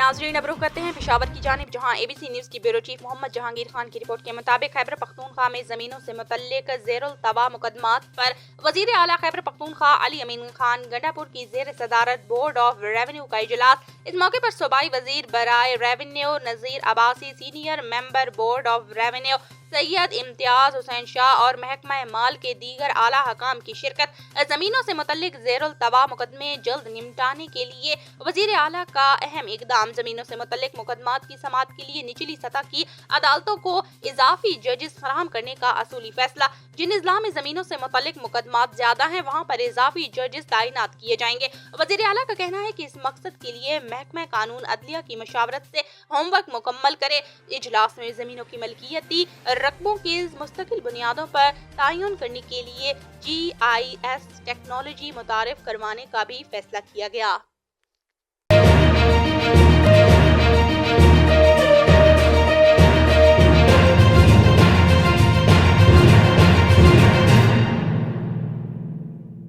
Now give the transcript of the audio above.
नाजरीन अब रुख करते हैं पेशावर की जानिब, जहां ABC न्यूज की ब्यूरो चीफ मोहम्मद जहांगीर खान की रिपोर्ट के मुताबिक खैबर पख्तूनख्वा में जमीनों से मुतल्लिक ज़ेरुल तवा मुकदमात पर वजीर आला खैबर पख्तूनख्वा अली अमीन खान गंडापुर की जेर सदारत बोर्ड ऑफ रेवेन्यू का इजलास। इस मौके पर सूबाई वजीर बराए revenue Nazir Abbasi, senior member board of revenue Syed Imtiaz Hussain Shah और महकमा माल के दीगर आला हकाम की शिरकत। जमीनों से मुतल्लिक ज़ेरुल तवा मुकदमे जल्द निपटाने के लिए वजीर आला का अहम इकदाम। जमीनों से मुतल्लिक मुकदमात की समाअत के लिए निचली सतह की अदालतों को इजाफी जजेस फराहम करने का असूली फैसला। जिन अजला में जमीनों से मुतल्लिक मुकदमात ज्यादा हैं, वहाँ पर इजाफी जजेस तैनात किए जाएंगे। वजीर आला का कहना है कि इस मकसद के लिए महकमा कानून अदलिया की मशावरत से होमवर्क मुकम्मल करे। इजलास में जमीनों की मलकियती रकबों के मुस्तकिल बुनियादों पर तयन करने के लिए GIS टेक्नोलॉजी मुतारिफ करवाने का भी फैसला किया गया।